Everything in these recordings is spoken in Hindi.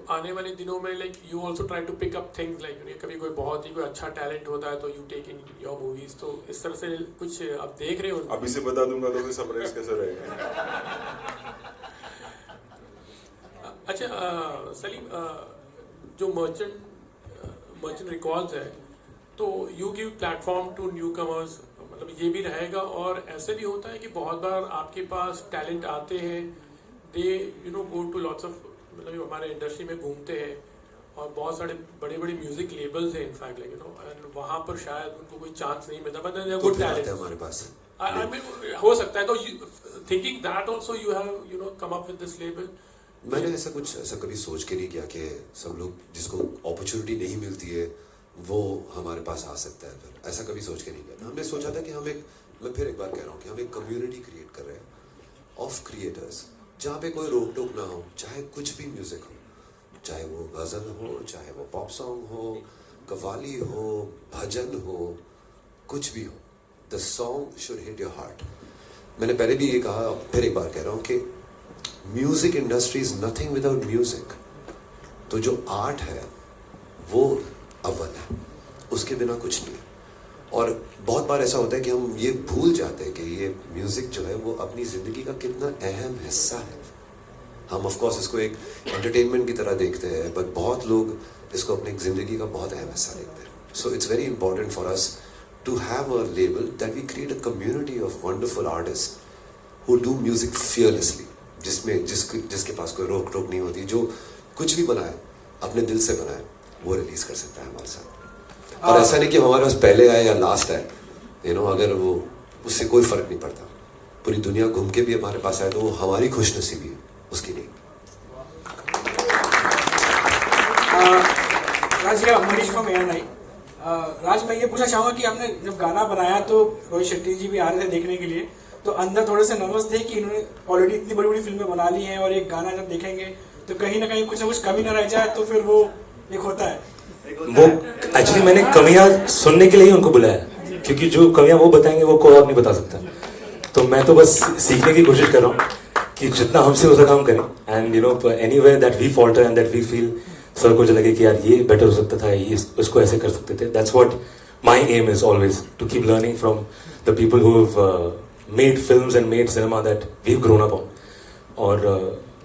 आने वाले दिनों में like you also try to pick up things like कभी कोई बहुत ही कोई अच्छा टैलेंट होता है तो you take in your movies, तो इस तरह से कुछ आप देख रहे हो? अभी से बता दूंगा तो फिर सरप्राइज कैसे रहेगा? अच्छा सलीम, जो मर्चेंट रिकॉर्ड्स है तो you give platform to newcomers, मतलब ये भी रहेगा? और ऐसे भी होता है कि बहुत बार आपके पास टैलेंट आते हैं, दे गो टू लॉट्स ऑफ, मतलब हमारे इंडस्ट्री में घूमते हैं और बहुत सारे बड़े बड़े म्यूजिक लेबल्स हैं इनफैक्ट लाइक एंड वहाँ पर शायद उनको कोई चांस नहीं मिलता, बट दे गुड टैलेंट हमारे पास आई मीन हो सकता है, तो thinking that also you have come up with this label? मैंने ऐसा कभी सोच के नहीं किया कि सब लोग जिसको अपॉर्चुनिटी नहीं मिलती है वो हमारे पास आ सकता है, फिर ऐसा कभी सोच के नहीं किया था। हमने सोचा था कि मैं फिर एक बार कह रहा हूँ कि हम एक कम्युनिटी क्रिएट कर रहे हैं ऑफ क्रिएटर्स, जहाँ पे कोई रोक टोक ना हो, चाहे कुछ भी म्यूजिक हो, चाहे वो गज़ल हो, चाहे वो पॉप सॉन्ग हो, कव्वाली हो, भजन हो, कुछ भी हो, the song should hit your heart. मैंने पहले भी ये कहा, फिर एक बार कह रहा हूँ कि music industry is nothing without music. तो जो आर्ट है वो अव्वल है, उसके बिना कुछ नहीं है। और बहुत बार ऐसा होता है कि हम ये भूल जाते हैं कि ये म्यूजिक जो है वो अपनी ज़िंदगी का कितना अहम हिस्सा है। हम ऑफ कोर्स इसको एक एंटरटेनमेंट की तरह देखते हैं, बट बहुत लोग इसको अपनी ज़िंदगी का बहुत अहम हिस्सा देखते हैं। So it's very important for us to have a label that we create a community of wonderful artist who do music fearlessly, जिसके पास कोई रोक टोक नहीं होती, जो कुछ भी बनाए अपने दिल से बनाए वो रिलीज कर सकता है हमारे साथ। और ऐसा नहीं कि हमारे पास पहले आए या लास्ट आए, अगर वो उससे कोई फर्क नहीं पड़ता। पूरी दुनिया घूम के भी हमारे पास आए तो वो हमारी खुशनसीबी है, उसकी नहीं। राज, मनीष फ्रॉम ANI। राज, मैं ये पूछना चाहूँगा कि आपने जब गाना बनाया तो रोहित शेट्टी जी भी आ रहे थे देखने के लिए, तो अंदर थोड़े से नर्वस थे कि इन्होंने ऑलरेडी इतनी बड़ी बड़ी फिल्में बना ली हैं और एक गाना जब देखेंगे तो कहीं ना कहीं कुछ ना कुछ कमी ना रह जाए, तो फिर वो एक होता है वो एक्चुअली मैंने कमियां सुनने के लिए ही उनको बुलाया, क्योंकि जो कमियां वो बताएंगे वो कोई और नहीं बता सकता। तो मैं तो बस सीखने की कोशिश कर रहा हूँ कि जितना हमसे हो सका हम करें, and anywhere that we falter and that we feel sir को जो लगे कि यार ये बेटर हो सकता था, ये इसको ऐसे कर सकते थे, that's what my aim is always, to keep learning from the people who have made films and made cinema that we have grown up on. और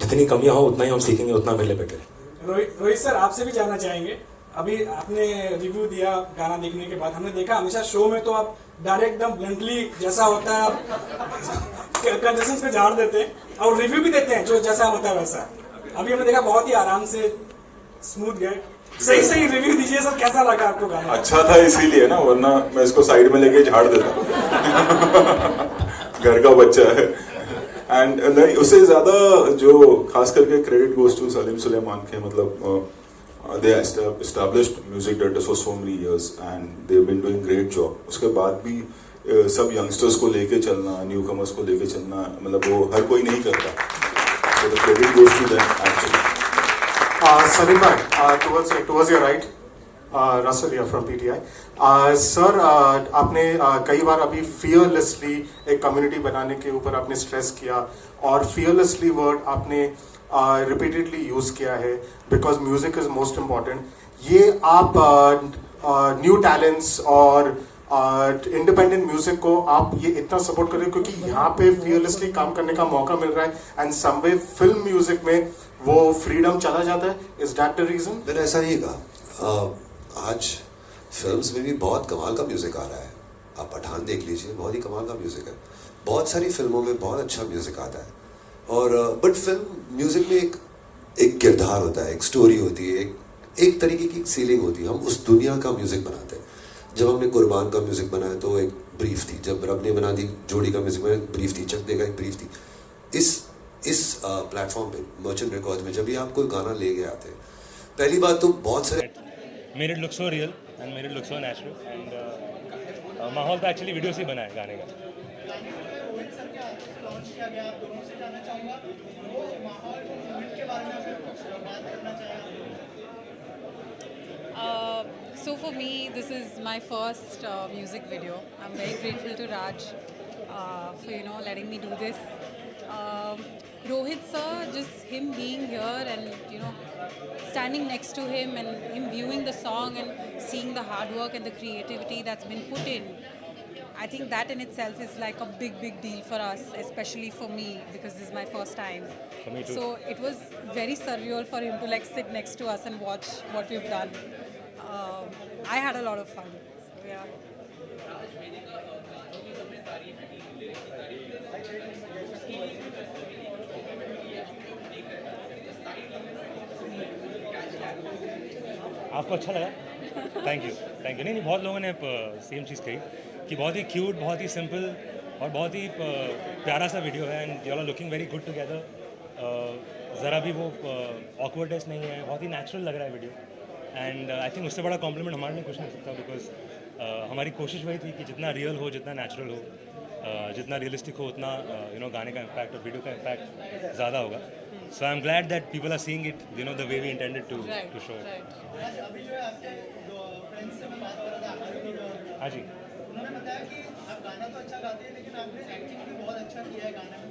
जितनी कमियां हो उतना ही हम सीखेंगे, उतना मेरे लिए बेटर है। रोहित सर, आपसे भी जानना चाहेंगे, अभी आपने रिव्यू दिया गाना देखने के बाद, हमने देखा हमेशा शो में तो आप डायरेक्ट एकदम ब्लंटली जैसा होता है आप कंजेशंस पे झाड़ देते हैं और रिव्यू भी देते हैं जो जैसा होता है वैसा। अभी हमने देखा बहुत ही आराम से स्मूथ गए, सही रिव्यू दीजिए सर, कैसा लगा आपको गाना? अच्छा था इसीलिए ना, वरना मैं इसको साइड में लेके झाड़ देता। घर का बच्चा है। एंड उससे ज्यादा जो खास करके credit goes to Salim Sulaiman के, मतलब they established music directors for so many years and they've been doing great job. उसके बाद भी सब यंगस्टर्स को लेके चलना, न्यू कमर्स को लेके चलना, मतलब वो हर कोई नहीं करता। So the credit goes to them actually. Salim bhai, towards your right, Russell here from PTI. Sir, आपने कई बार अभी फियरलेसली एक कम्युनिटी बनाने के ऊपर आपने स्ट्रेस किया, और फियरलेसली वर्ड आपने रिपीटेडली यूज़ किया है, because music is most important. ये आप न्यू टैलेंट्स और इंडिपेंडेंट म्यूजिक को आप ये इतना सपोर्ट कर रहे हो क्योंकि यहाँ पे फियरलेसली काम करने का मौका मिल रहा है, एंड समवे फिल्म म्यूजिक में वो फ्रीडम चला जाता है। Is that the reason? मैंने ऐसा नहीं कहा। आज फिल्म्स में भी बहुत कमाल का म्यूजिक आ रहा है। आप पठान देख लीजिए, बहुत ही कमाल का म्यूजिक है। बहुत सारी फिल्मों में बहुत अच्छा म्यूजिक आता है, और बट फिल्म म्यूजिक में एक किरदार होता है, एक स्टोरी होती है, एक तरीके की सीलिंग होती है। हम उस दुनिया का म्यूजिक बनाते हैं। जब हमने कुर्बान का म्यूजिक बनाया तो एक ब्रीफ थी, जब रब ने बना दी जोड़ी का म्यूजिक बनाया ब्रीफ थी, चक देगा एक ब्रीफ थी। इस प्लेटफॉर्म पे मर्चेंट रिकॉर्ड्स में जब भी आप कोई गाना ले के आते हैं, पहली बात तो बहुत सारे made it look so real and made it look so natural, and माहौल तो एक्चुअली वीडियो से ही बना है गाने का। So for me, this is my first music video. I'm very grateful to Raj for letting me do this. Rohit sir, just him being here and standing next to him and him viewing the song and seeing the hard work and the creativity that's been put in, I think that in itself is like a big, big deal for us, especially for me, because this is my first time. For me too. So it was very surreal for him to like sit next to us and watch what we've done. I had a lot of fun. So, yeah. आपको अच्छा लगा? थैंक यू नहीं बहुत लोगों ने सेम चीज़ कही कि बहुत ही क्यूट, बहुत ही सिंपल और बहुत ही प्यारा सा वीडियो है and you are looking very good together. ज़रा भी वो ऑकवर्डनेस नहीं है, बहुत ही नेचुरल लग रहा है वीडियो एंड आई थिंक उससे बड़ा कॉम्प्लीमेंट हमारे लिए कुछ नहीं सकता बिकॉज हमारी कोशिश वही थी कि जितना रियल हो, जितना नेचुरल हो, जितना रियलिस्टिक हो उतना गाने का इम्पैक्ट और वीडियो का इम्पैक्ट ज़्यादा होगा. So I am glad that people are seeing it the way we intended to show. हाँ जी. उन्होंने बताया कि आप गाना तो अच्छा गाते हैं लेकिन आपने एक्टिंग भी बहुत अच्छा किया है गाने में.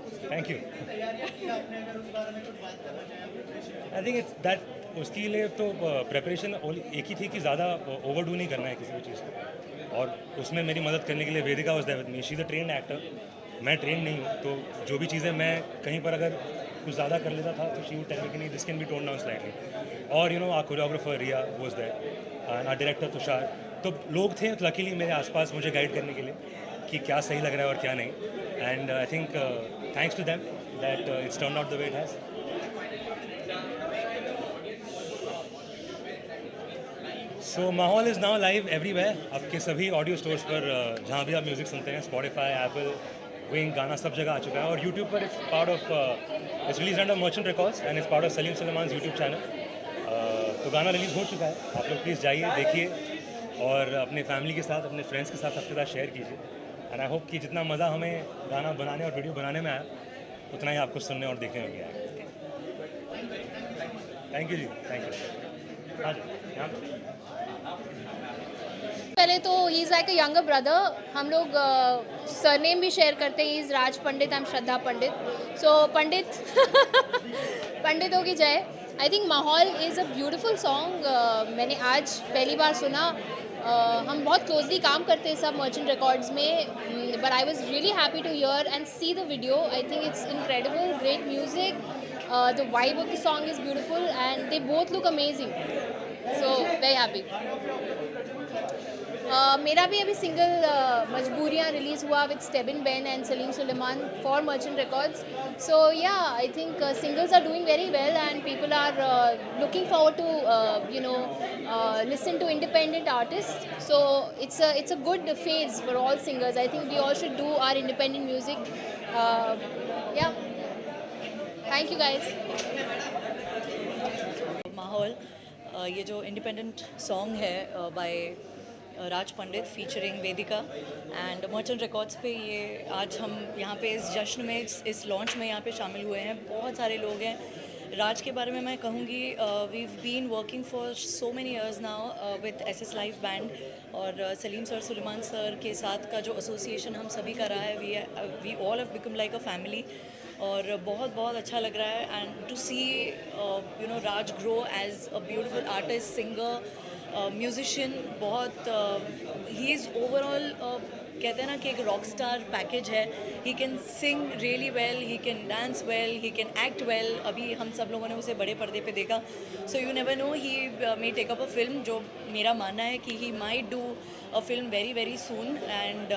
उसके थैंक यू. तैयारियां की आपने, अगर उस बारे में कुछ बात करना चाहें preparation. I think it's that उसके लिए तो प्रिपरेशन एक ही थी कि ज़्यादा ओवरडू नहीं करना है किसी भी चीज़ को और उसमें मेरी मदद करने के लिए Vedika was there with me. She is a trained actor, मैं ट्रेन नहीं हूँ तो जो भी चीज़ें मैं कहीं पर अगर कुछ ज़्यादा कर लेता था तो शी वुड टेल मी कि नहीं this can be tone down slightly. और our choreographer Riya was there and our director Tushar. तो लोग थे लकीली मेरे आसपास मुझे गाइड करने के लिए कि क्या सही लग रहा है और क्या नहीं. And I think thanks to them that it's turn out the way it has. So माहौल इज़ नाउ लाइव एवरीवेयर. आपके सभी ऑडियो स्टोर्स पर जहाँ भी आप म्यूज़िक सुनते हैं, स्पॉटिफाई, एप्पल, विंग, गाना सब जगह आ चुका है. और यूट्यूब पर it's part of it's release under Merchant Records and it's part of Salim Sulaiman YouTube channel. तो गाना रिलीज़ हो चुका है. आप लोग प्लीज़ जाइए, देखिए और अपने फैमिली के साथ, अपने फ्रेंड्स के साथ सबके साथ शेयर कीजिए. एंड आई होप कि जितना मज़ा हमें गाना बनाने और वीडियो बनाने में आया उतना ही आपको सुनने और देखने में भी आया. Thank you ji, thank you. हाँ जी, यहाँ पर पहले तो he is like a younger brother. हम लोग सरनेम भी शेयर करते हैं. He is Raj Pandit, I am श्रद्धा पंडित. सो पंडित पंडितों की जय. आई थिंक माहौल इज़ अ ब्यूटिफुल सॉन्ग. मैंने आज पहली बार सुना. हम बहुत क्लोजली काम करते हैं सब मर्चेंट रिकॉर्ड्स में, but I was really happy to hear and see the video. I think it's incredible, great music, the vibe of the song is beautiful and they both look amazing. So very happy. मेरा भी अभी सिंगल मजबूरियाँ रिलीज़ हुआ with Stebin Ben and Salim Sulaiman for Merchant Records. So yeah I think singles are doing very well and people are looking forward to listen to independent artists. So it's a good phase for all singers. I think we all should do our independent music. Yeah. Thank you guys. माहौल ये जो इंडिपेंडेंट सॉन्ग है by Raj Pandit featuring Vedika and Merchant Records पे, ये आज हम यहाँ पे इस जश्न में, इस लॉन्च में यहाँ पे शामिल हुए हैं. बहुत सारे लोग हैं. राज के बारे में मैं कहूँगी we've been working for so many years now with SS live band और सलीम सर, सुलेमान सर के साथ का जो एसोसिएशन हम सभी का रहा है, we all have become like a family. और बहुत बहुत अच्छा लग रहा है and to see Raj grow as a beautiful artist, singer, musician. बहुत ही इज़ ओवरऑल कहते हैं ना कि एक रॉक स्टार पैकेज है. He can sing really well, he can dance well, he can act well. अभी हम सब लोगों ने उसे बड़े पर्दे पे देखा. So you never know, he may take up a film. जो मेरा मानना है कि he might do a film very very soon. And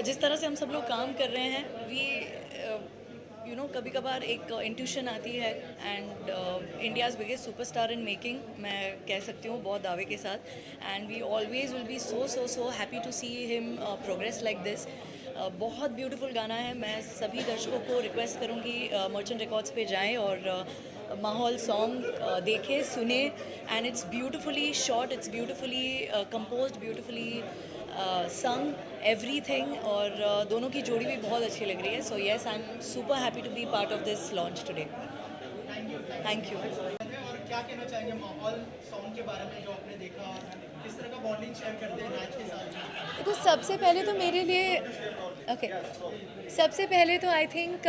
जिस तरह से हम सब लोग काम कर रहे हैं, वी कभी कभार एक इंट्यूशन आती है. And India's biggest superstar in making, मैं कह सकती हूँ बहुत दावे के साथ. And we always will be so happy to see him progress like this. बहुत ब्यूटीफुल गाना है. मैं सभी दर्शकों को रिक्वेस्ट करूँगी मर्चेंट रिकॉर्ड्स पे जाएं और माहौल सॉन्ग देखें, सुने. And it's beautifully shot, it's beautifully composed, beautifully sung everything. और दोनों की जोड़ी भी बहुत अच्छी लग रही है. So yes, I am super happy to be part of this launch today. Thank you. और क्या कहना चाहेंगे माहौल सॉन्ग के बारे में जो आपने देखा? किस तरह का बॉन्डिंग शेयर करते हैं राज के साथ? देखो सबसे पहले तो मेरे लिए सबसे पहले तो I think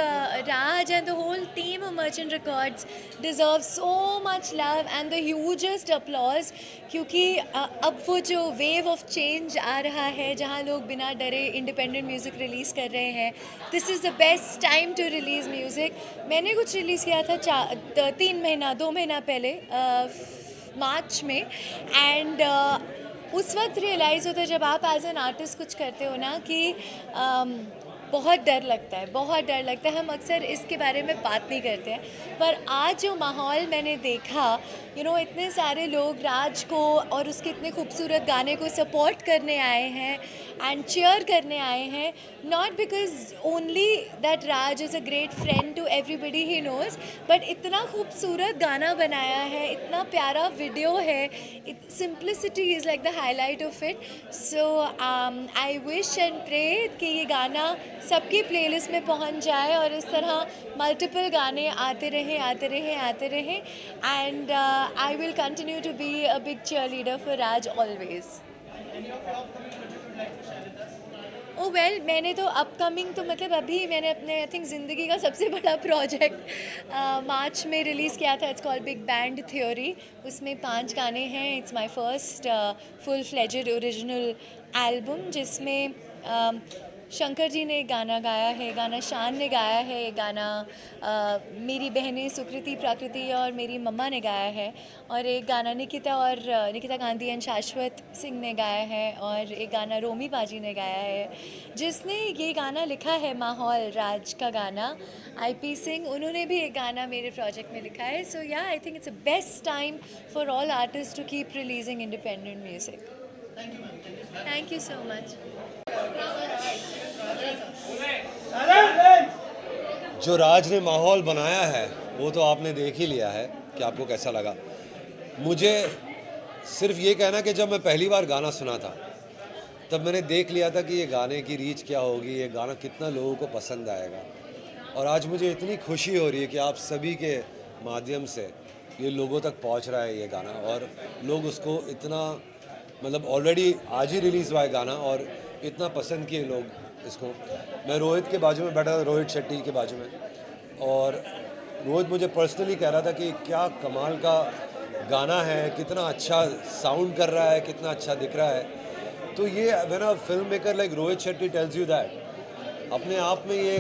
Raj and the whole team of Merchant Records deserve so much love and the hugest applause, क्योंकि अब वो जो वेव ऑफ चेंज आ रहा है जहाँ लोग बिना डरे इंडिपेंडेंट म्यूज़िक रिलीज़ कर रहे हैं, this is the best time to release music. मैंने कुछ रिलीज़ किया था 2 महीना पहले मार्च में, एंड उस वक्त रियलाइज़ होता है जब आप एज एन आर्टिस्ट कुछ करते हो ना कि बहुत डर लगता है। हम अक्सर इसके बारे में बात नहीं करते हैं, पर आज जो माहौल मैंने देखा, इतने सारे लोग राज को और उसके इतने खूबसूरत गाने को सपोर्ट करने आए हैं एंड चीयर करने आए हैं, not because only that Raj is a great friend to everybody he knows, but इतना खूबसूरत गाना बनाया है, इतना प्यारा वीडियो है, simplicity is like the highlight of it. So I wish and pray कि ये गाना सबकी प्लेलिस्ट में पहुंच जाए और इस तरह मल्टीपल गाने आते रहें and I will continue to be a big cheerleader for Raj always. Oh well, मैंने तो अपकमिंग तो मतलब अभी मैंने अपने आई थिंक ज़िंदगी का सबसे बड़ा प्रोजेक्ट मार्च में रिलीज़ किया था। It's called big band theory. उसमें 5 गाने हैं। It's my first full fledged original album, जिसमें शंकर जी ने गाना गाया है, गाना शान ने गाया है, गाना मेरी बहनें सुकृति प्राकृति और मेरी मम्मा ने गाया है, और एक गाना निकिता गांधी एंड शाश्वत सिंह ने गाया है, और एक गाना रोमी बाजी ने गाया है। जिसने ये गाना लिखा है माहौल राज का गाना, IP सिंह, उन्होंने भी एक गाना मेरे प्रोजेक्ट में लिखा है। So yeah I think it's a best time for all artist to keep releasing independent music. Thank you so much. जो राज ने माहौल बनाया है वो तो आपने देख ही लिया है कि आपको कैसा लगा। मुझे सिर्फ ये कहना कि जब मैं पहली बार गाना सुना था तब मैंने देख लिया था कि ये गाने की रीच क्या होगी, ये गाना कितना लोगों को पसंद आएगा, और आज मुझे इतनी खुशी हो रही है कि आप सभी के माध्यम से ये लोगों तक पहुंच रहा है ये गाना, और लोग उसको इतना मतलब ऑलरेडी आज ही रिलीज़ हुआ है गाना और इतना पसंद किए लोग इसको। मैं रोहित के बाजू में बैठा था, रोहित शेट्टी के बाजू में, और रोहित मुझे पर्सनली कह रहा था कि क्या कमाल का गाना है, कितना अच्छा साउंड कर रहा है, कितना अच्छा दिख रहा है। तो ये when a film maker like Rohit Shetty tells you that, अपने आप में ये